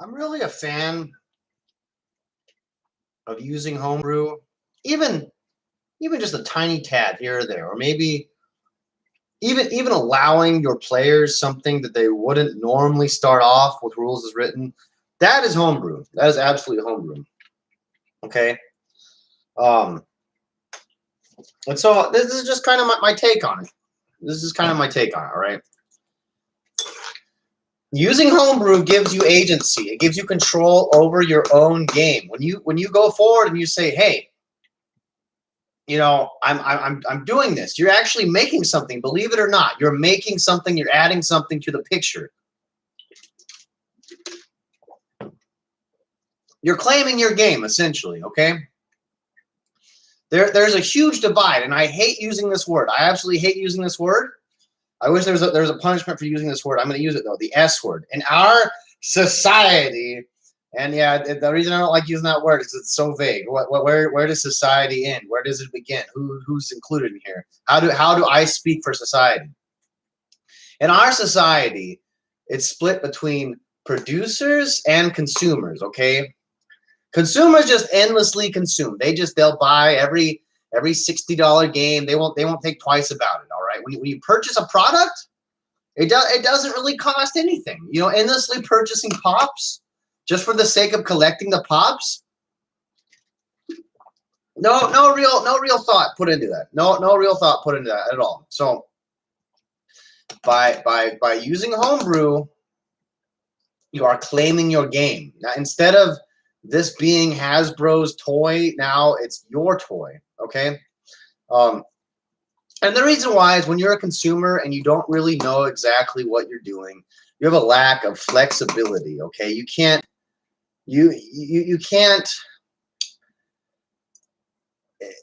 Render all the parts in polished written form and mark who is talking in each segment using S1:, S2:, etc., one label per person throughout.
S1: I'm really a fan of using homebrew, even just a tiny tad here or there, or maybe even allowing your players something that they wouldn't normally start off with rules as written. That is homebrew. That is absolutely homebrew. Okay. And so this is just kind of my take on it. This is kind of my take on it. All right. Using homebrew gives you agency. It gives you control over your own game. When you go forward and you say, "Hey, you know, I'm doing this," you're actually making something. Believe it or not, you're making something. You're adding something to the picture. You're claiming your game, essentially. Okay. There's a huge divide, and I hate using this word. I absolutely hate using this word. I wish there's a punishment for using this word. I'm going to use it though, the S word. In our society, and yeah, the reason I don't like using that word is it's so vague. Where does society end? Where does it begin? Who's included in here? How do I speak for society? In our society, it's split between producers and consumers. Okay, consumers just endlessly consume. They'll buy every $60 game. They won't think twice about it. All right. When you purchase a product, it doesn't really cost anything. You know, endlessly purchasing pops just for the sake of collecting the pops. No real thought put into that. No real thought put into that at all. So by using homebrew, you are claiming your game. Now, instead of this being Hasbro's toy, now it's your toy. Okay. And the reason why is when you're a consumer and you don't really know exactly what you're doing, you have a lack of flexibility. Okay. You can't,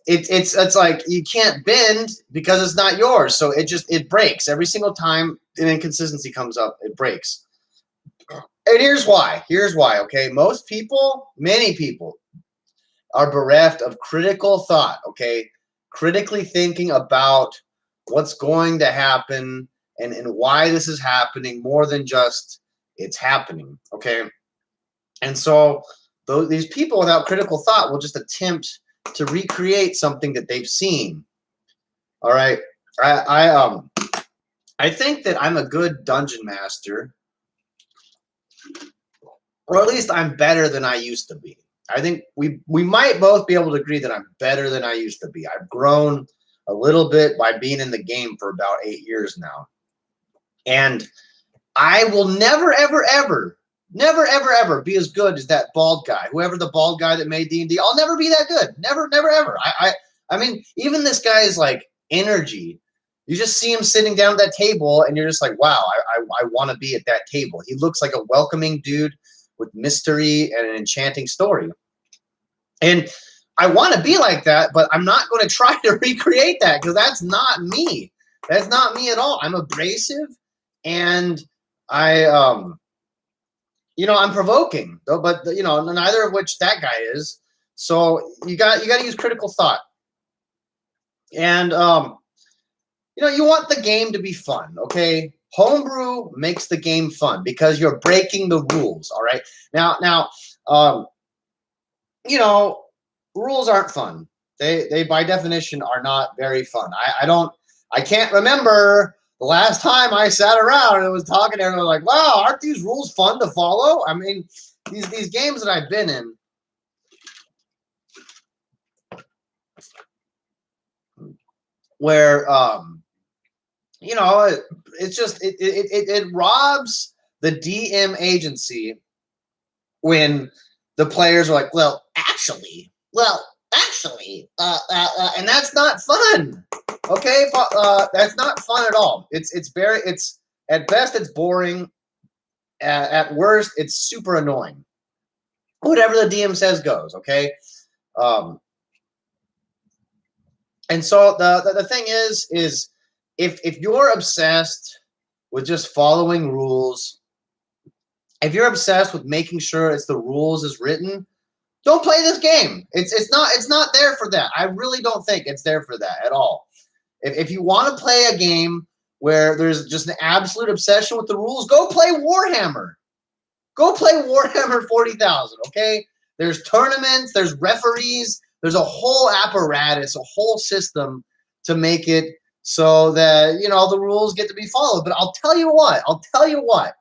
S1: it's like you can't bend because it's not yours. So it breaks every single time an inconsistency comes up, it breaks. And here's why. Okay. Many people are bereft of critical thought. Okay. Critically thinking about what's going to happen and why this is happening more than just it's happening. Okay. And so these people without critical thought will just attempt to recreate something that they've seen. All right. I think that I'm a good dungeon master, or at least I'm better than I used to be. I think we might both be able to agree that I'm better than I used to be. I've grown a little bit by being in the game for about 8 years now. And I will never, ever, ever be as good as that bald guy. Whoever the bald guy that made D&D, I'll never be that good. Never, ever. I mean, even this guy's like energy, you just see him sitting down at that table and you're just like, wow, I want to be at that table. He looks like a welcoming dude with mystery and an enchanting story. And I want to be like that, but I'm not going to try to recreate that because that's not me. That's not me at all. I'm abrasive and I'm provoking, though, but neither of which that guy is. So you got to use critical thought. And you want the game to be fun, okay? Homebrew makes the game fun because you're breaking the rules, all right? Now, rules aren't fun. They by definition are not very fun. I can't remember the last time I sat around and was talking to everyone like, wow, aren't these rules fun to follow? I mean, these games that I've been in, where it's just it robs the DM agency when the players are like, well, actually, and that's not fun. Okay, that's not fun at all. It's at best it's boring. At worst, it's super annoying. Whatever the DM says goes. Okay. And so the thing is if you're obsessed with just following rules, if you're obsessed with making sure it's the rules as written, don't play this game. It's not there for that. I really don't think it's there for that at all. If you want to play a game where there's just an absolute obsession with the rules, go play Warhammer. Go play Warhammer 40,000, okay? There's tournaments, there's referees, there's a whole apparatus, a whole system to make it so that, you know, the rules get to be followed. But I'll tell you what,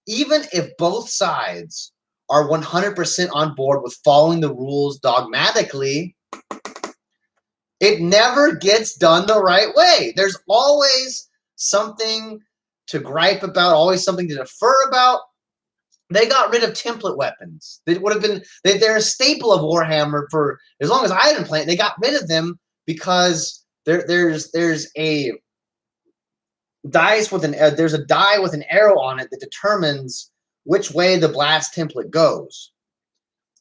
S1: even if both sides are 100% on board with following the rules dogmatically, it never gets done the right way. There's always something to gripe about, always something to defer about. They got rid of template weapons. They would have been, they're a staple of Warhammer for as long as I had been playing. They got rid of them because there's a dice with there's a die with an arrow on it that determines which way the blast template goes.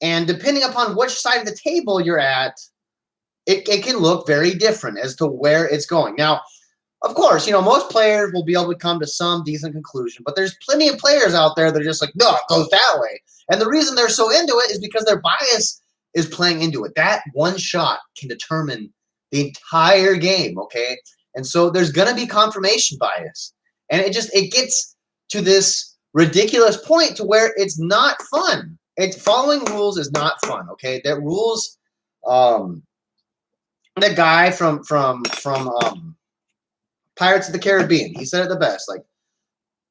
S1: And depending upon which side of the table you're at, it can look very different as to where it's going. Now, of course, you know, most players will be able to come to some decent conclusion, but there's plenty of players out there that are just like, no, it goes that way. And the reason they're so into it is because their bias is playing into it. That one shot can determine the entire game, okay? And so there's going to be confirmation bias. And it gets to this ridiculous point to where it's not fun. Following rules is not fun, okay? That rules, the guy from Pirates of the Caribbean, he said it the best. Like,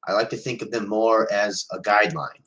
S1: I like to think of them more as a guideline.